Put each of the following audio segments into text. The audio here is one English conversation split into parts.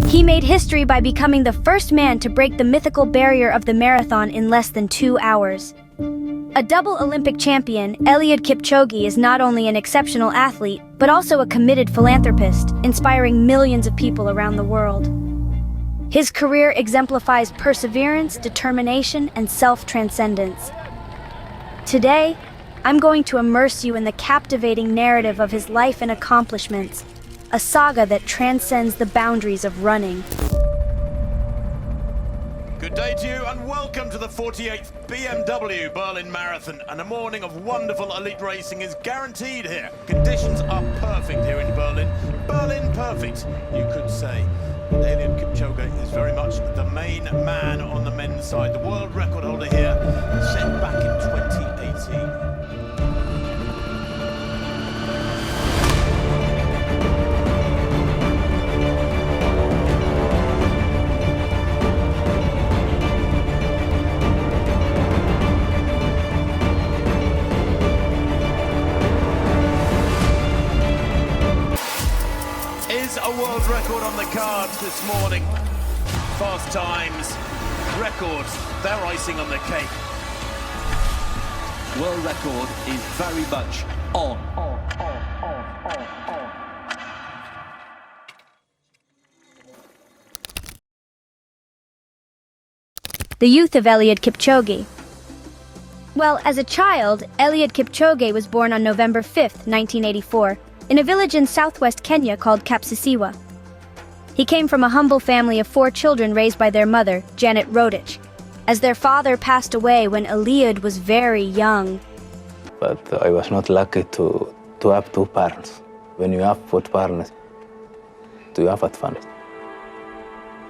He made history by becoming the first man to break the mythical barrier of the marathon in less than 2 hours. A double Olympic champion, Eliud Kipchoge is not only an exceptional athlete, but also a committed philanthropist, inspiring millions of people around the world. His career exemplifies perseverance, determination, and self-transcendence. Today, I'm going to immerse you in the captivating narrative of his life and accomplishments, a saga that transcends the boundaries of running. Good day to you and welcome to the 48th BMW Berlin Marathon, and a morning of wonderful elite racing is guaranteed here. Conditions are perfect here in Berlin. Berlin perfect, you could say. And Eliud Kipchoge is very much the main man on the men's side. The world record holder here, set back in 2018. A world record on the cards this morning. Fast times, records, they're icing on the cake. World record is very much on. The youth of Eliud Kipchoge. Well, as a child, Eliud Kipchoge was born on November 5th, 1984. In a village in southwest Kenya called Kapsisiwa. He came from a humble family of 4 children raised by their mother, Janet Rotich, as their father passed away when Eliud was very young. But I was not lucky to have 2 parents. When you have both parents, you have advantage.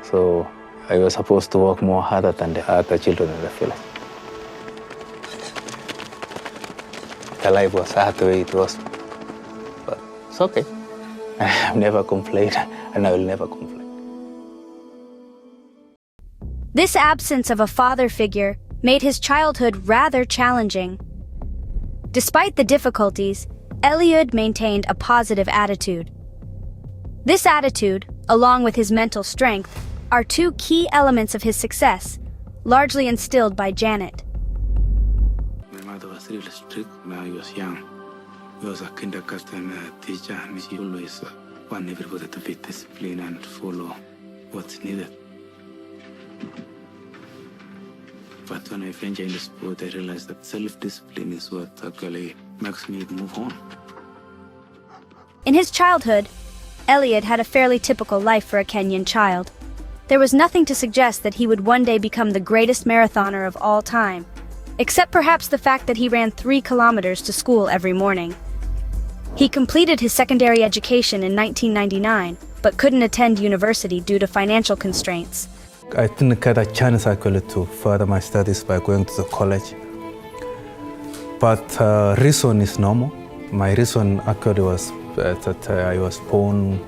So I was supposed to work more harder than the other children in the village. The life was hard the way it was. It's okay. I've never complained, and I will never complain. This absence of a father figure made his childhood rather challenging. Despite the difficulties, Eliud maintained a positive attitude. This attitude, along with his mental strength, are 2 key elements of his success, largely instilled by Janet. My mother was really strict when I was young. He was a kindergarten teacher, and she always want everybody to be disciplined and follow what's needed. But when I venture in the sport, I realized that self-discipline is what actually makes me move on. In his childhood, Eliud had a fairly typical life for a Kenyan child. There was nothing to suggest that he would one day become the greatest marathoner of all time, except perhaps the fact that he ran 3 kilometers to school every morning. He completed his secondary education in 1999, but couldn't attend university due to financial constraints. I didn't get a chance actually to further my studies by going to the college. But reason is normal. My reason actually was that I was born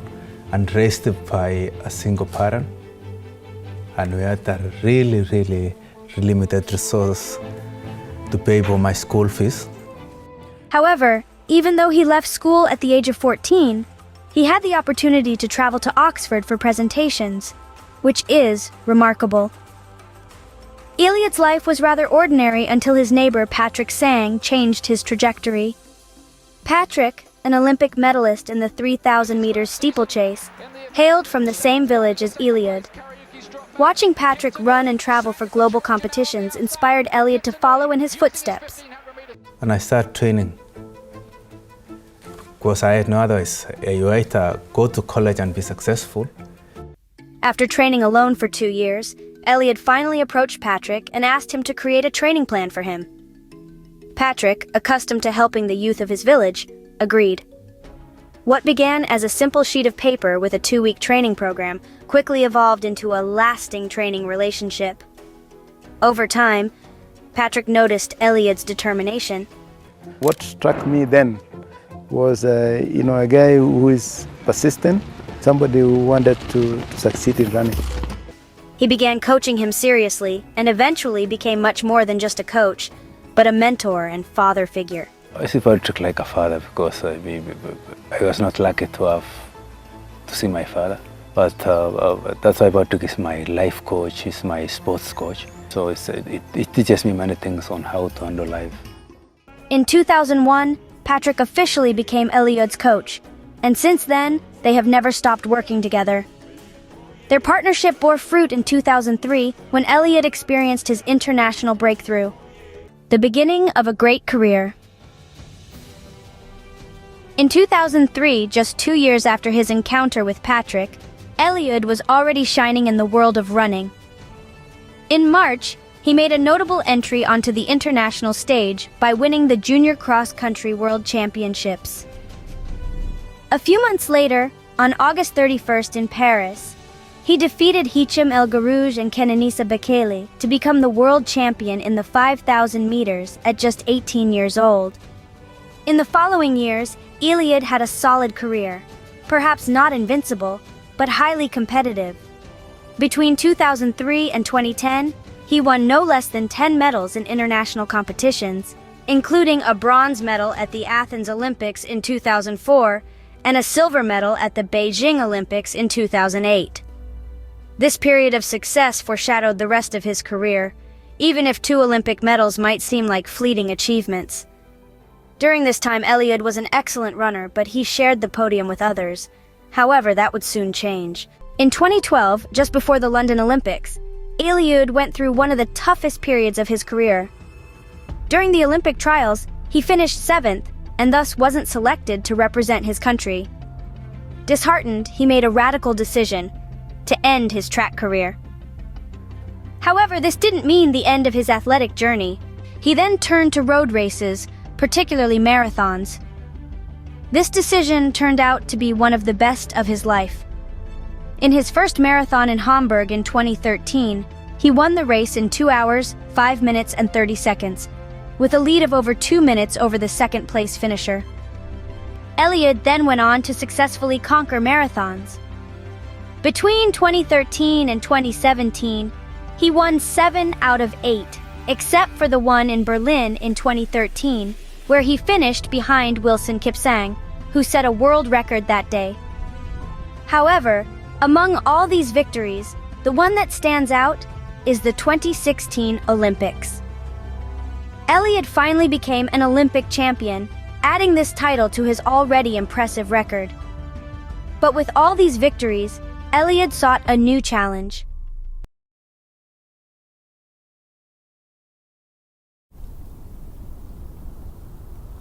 and raised by a single parent. And we had a really limited resource to pay for my school fees. However, even though he left school at the age of 14, he had the opportunity to travel to Oxford for presentations, which is remarkable. Eliud's life was rather ordinary until his neighbor Patrick Sang changed his trajectory. Patrick, an Olympic medalist in the 3,000 meters steeplechase, hailed from the same village as Eliud. Watching Patrick run and travel for global competitions inspired Eliud to follow in his footsteps. And I started training, because I had no otherwise. You either go to college and be successful. After training alone for 2 years, Eliud finally approached Patrick and asked him to create a training plan for him. Patrick, accustomed to helping the youth of his village, agreed. What began as a simple sheet of paper with a 2-week training program quickly evolved into a lasting training relationship. Over time, Patrick noticed Eliud's determination. What struck me then was, a guy who is persistent, somebody who wanted to succeed in running. He began coaching him seriously and eventually became much more than just a coach, but a mentor and father figure. I see Patrick like a father because I was not lucky to see my father. But that's why Patrick is my life coach, he's my sports coach. So it teaches me many things on how to handle life. In 2001, Patrick officially became Eliud's coach, and since then, they have never stopped working together. Their partnership bore fruit in 2003 when Eliud experienced his international breakthrough, the beginning of a great career. In 2003, just 2 years after his encounter with Patrick, Eliud was already shining in the world of running. In March, he made a notable entry onto the international stage by winning the Junior Cross Country World Championships. A few months later, on August 31st in Paris, he defeated Hicham El Garouj and Kenenisa Bekele to become the world champion in the 5,000 meters at just 18 years old. In the following years, Eliud had a solid career, perhaps not invincible, but highly competitive. Between 2003 and 2010, he won no less than 10 medals in international competitions, including a bronze medal at the Athens Olympics in 2004 and a silver medal at the Beijing Olympics in 2008. This period of success foreshadowed the rest of his career, even if 2 Olympic medals might seem like fleeting achievements. During this time, Eliud was an excellent runner, but he shared the podium with others. However, that would soon change. In 2012, just before the London Olympics, Eliud went through one of the toughest periods of his career. During the Olympic trials, he finished 7th and thus wasn't selected to represent his country. Disheartened, he made a radical decision to end his track career. However, this didn't mean the end of his athletic journey. He then turned to road races, particularly marathons. This decision turned out to be one of the best of his life. In his first marathon in Hamburg in 2013, he won the race in 2 hours, 5 minutes and 30 seconds, with a lead of over 2 minutes over the second-place finisher. Eliud then went on to successfully conquer marathons. Between 2013 and 2017, he won 7 out of 8, except for the one in Berlin in 2013, where he finished behind Wilson Kipsang, who set a world record that day. However, among all these victories, the one that stands out is the 2016 Olympics. Eliud finally became an Olympic champion, adding this title to his already impressive record. But with all these victories, Eliud sought a new challenge.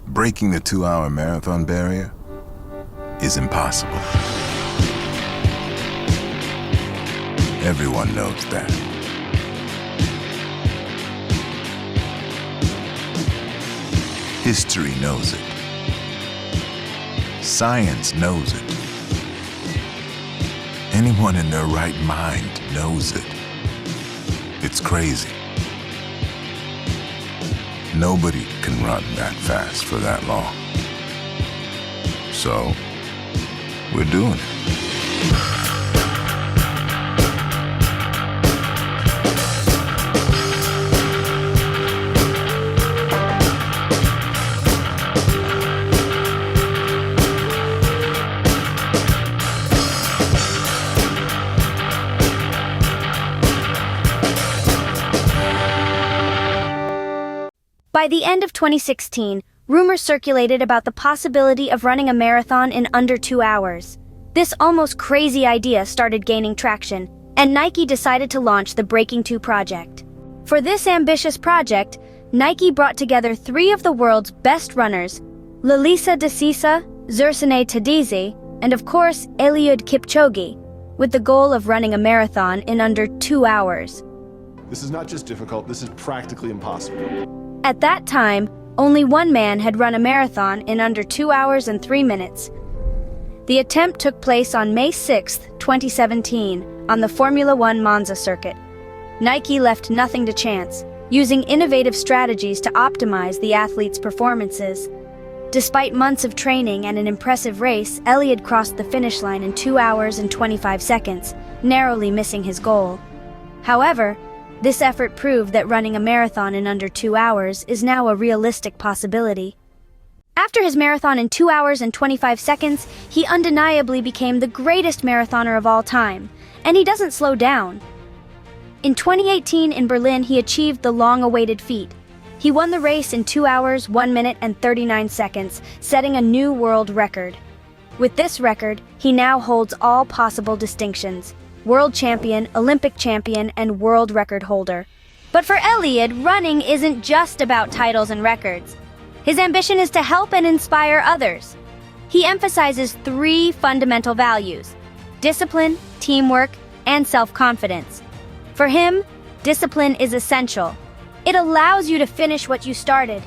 Breaking the 2-hour marathon barrier is impossible. Everyone knows that. History knows it. Science knows it. Anyone in their right mind knows it. It's crazy. Nobody can run that fast for that long. So, we're doing it. By the end of 2016, rumors circulated about the possibility of running a marathon in under 2 hours. This almost crazy idea started gaining traction, and Nike decided to launch the Breaking 2 project. For this ambitious project, Nike brought together 3 of the world's best runners, Lalisa Desisa, Zersane Tadizi, and of course, Eliud Kipchoge, with the goal of running a marathon in under 2 hours. This is not just difficult, this is practically impossible. At that time, only one man had run a marathon in under 2 hours and 3 minutes. The attempt took place on May 6, 2017, on the Formula One Monza circuit. Nike left nothing to chance, using innovative strategies to optimize the athletes' performances. Despite months of training and an impressive race, Eliud crossed the finish line in 2 hours and 25 seconds, narrowly missing his goal. However, this effort proved that running a marathon in under 2 hours is now a realistic possibility. After his marathon in 2 hours and 25 seconds, he undeniably became the greatest marathoner of all time, and he doesn't slow down. In 2018 in Berlin, he achieved the long-awaited feat. He won the race in 2 hours, 1 minute, and 39 seconds, setting a new world record. With this record, he now holds all possible distinctions: world champion, Olympic champion, and world record holder. But for Eliud, running isn't just about titles and records. His ambition is to help and inspire others. He emphasizes 3 fundamental values: discipline, teamwork, and self-confidence. For him, discipline is essential. It allows you to finish what you started,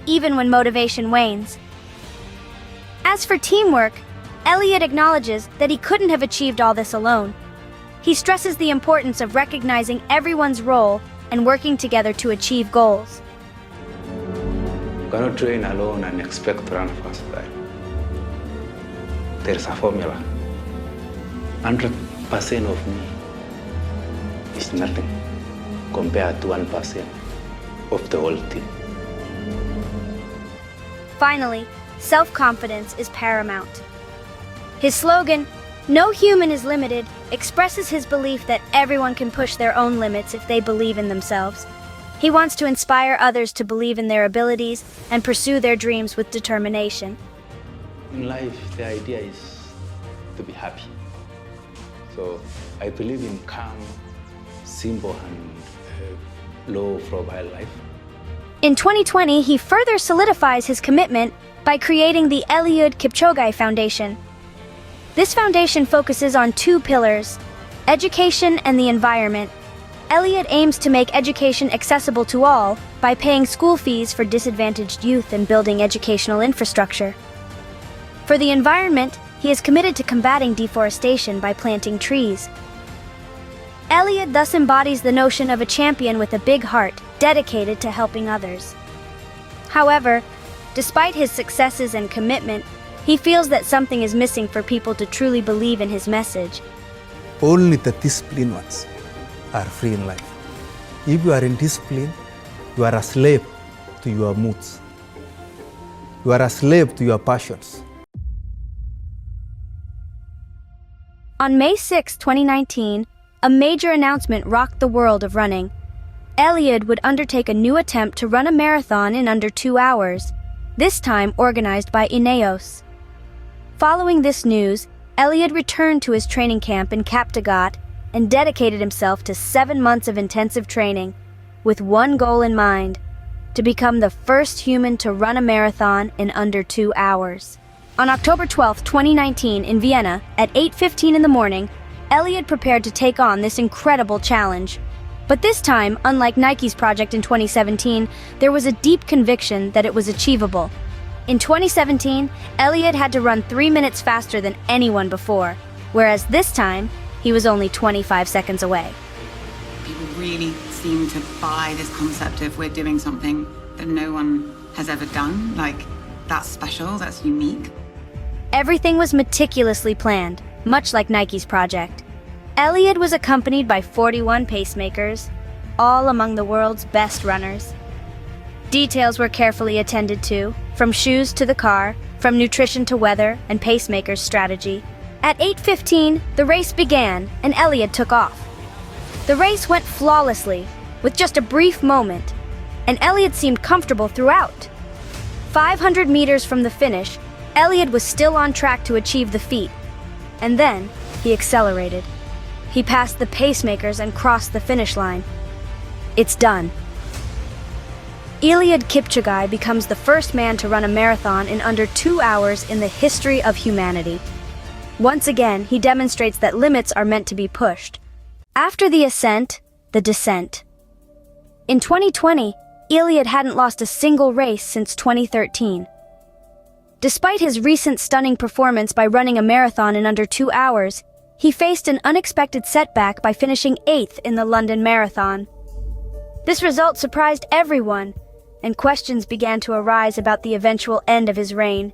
even when motivation wanes. As for teamwork, Eliud acknowledges that he couldn't have achieved all this alone. He stresses the importance of recognizing everyone's role and working together to achieve goals. You cannot train alone and expect to run faster. There's a formula. 100% of me is nothing compared to 1% of the whole team. Finally, self-confidence is paramount. His slogan, "No human is limited," expresses his belief that everyone can push their own limits if they believe in themselves. He wants to inspire others to believe in their abilities and pursue their dreams with determination. In life, the idea is to be happy. So I believe in calm, simple, and low-profile life. In 2020, he further solidifies his commitment by creating the Eliud Kipchoge Foundation. This foundation focuses on 2 pillars: education and the environment. Eliud aims to make education accessible to all by paying school fees for disadvantaged youth and building educational infrastructure. For the environment, he is committed to combating deforestation by planting trees. Eliud thus embodies the notion of a champion with a big heart, dedicated to helping others. However, despite his successes and commitment, he feels that something is missing for people to truly believe in his message. Only the disciplined ones are free in life. If you are in discipline, you are a slave to your moods. You are a slave to your passions. On May 6, 2019, a major announcement rocked the world of running. Eliud would undertake a new attempt to run a marathon in under 2 hours, this time organized by Ineos. Following this news, Eliud returned to his training camp in Kipchoge and dedicated himself to 7 months of intensive training, with one goal in mind: to become the first human to run a marathon in under 2 hours. On October 12, 2019, in Vienna, at 8:15 in the morning, Eliud prepared to take on this incredible challenge. But this time, unlike Nike's project in 2017, there was a deep conviction that it was achievable. In 2017, Eliud had to run 3 minutes faster than anyone before, whereas this time, he was only 25 seconds away. People really seem to buy this concept of we're doing something that no one has ever done. Like, that's special, that's unique. Everything was meticulously planned, much like Nike's project. Eliud was accompanied by 41 pacemakers, all among the world's best runners. Details were carefully attended to, from shoes to the car, from nutrition to weather and pacemakers' strategy. At 8:15, the race began and Eliud took off. The race went flawlessly, with just a brief moment, and Eliud seemed comfortable throughout. 500 meters from the finish, Eliud was still on track to achieve the feat, and then he accelerated. He passed the pacemakers and crossed the finish line. It's done. Eliud Kipchoge becomes the first man to run a marathon in under 2 hours in the history of humanity. Once again, he demonstrates that limits are meant to be pushed. After the ascent, the descent. In 2020, Eliud hadn't lost a single race since 2013. Despite his recent stunning performance by running a marathon in under 2 hours, he faced an unexpected setback by finishing 8th in the London Marathon. This result surprised everyone, and questions began to arise about the eventual end of his reign,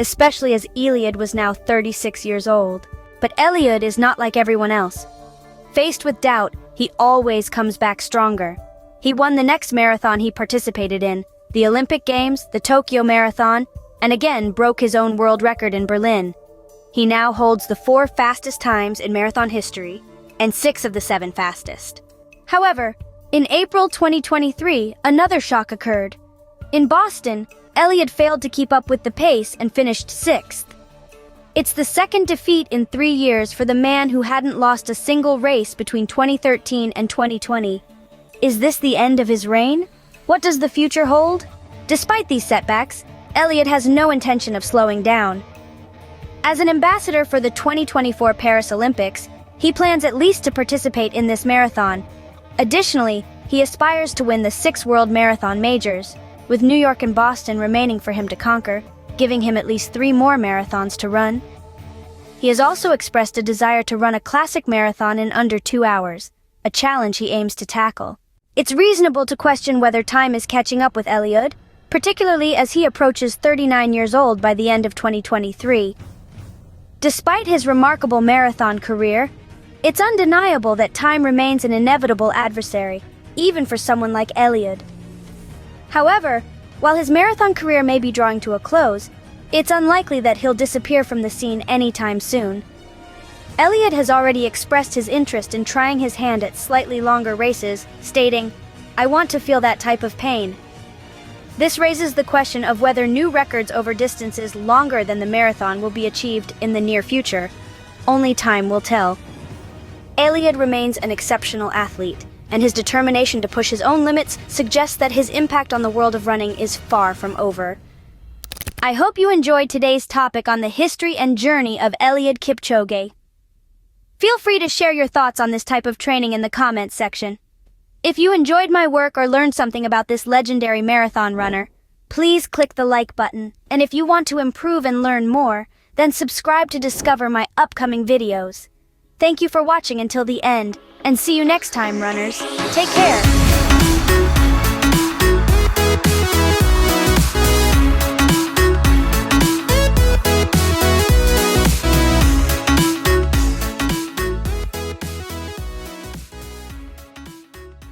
especially as Eliud was now 36 years old. But Eliud is not like everyone else. Faced with doubt, he always comes back stronger. He won the next marathon he participated in, the Olympic Games, the Tokyo Marathon, and again broke his own world record in Berlin. He now holds the 4 fastest times in marathon history and 6 of the 7 fastest. However, in April 2023, another shock occurred. In Boston, Eliud failed to keep up with the pace and finished 6th. It's the second defeat in 3 years for the man who hadn't lost a single race between 2013 and 2020. Is this the end of his reign? What does the future hold? Despite these setbacks, Eliud has no intention of slowing down. As an ambassador for the 2024 Paris Olympics, he plans at least to participate in this marathon. Additionally, he aspires to win the 6 World Marathon Majors, with New York and Boston remaining for him to conquer, giving him at least 3 more marathons to run. He has also expressed a desire to run a classic marathon in under 2 hours, a challenge he aims to tackle. It's reasonable to question whether time is catching up with Eliud, particularly as he approaches 39 years old by the end of 2023. Despite his remarkable marathon career, it's undeniable that time remains an inevitable adversary, even for someone like Eliud. However, while his marathon career may be drawing to a close, it's unlikely that he'll disappear from the scene anytime soon. Eliud has already expressed his interest in trying his hand at slightly longer races, stating, "I want to feel that type of pain." This raises the question of whether new records over distances longer than the marathon will be achieved in the near future. Only time will tell. Eliud remains an exceptional athlete, and his determination to push his own limits suggests that his impact on the world of running is far from over. I hope you enjoyed today's topic on the history and journey of Eliud Kipchoge. Feel free to share your thoughts on this type of training in the comments section. If you enjoyed my work or learned something about this legendary marathon runner, please click the like button, and if you want to improve and learn more, then subscribe to discover my upcoming videos. Thank you for watching until the end, and see you next time, runners. Take care.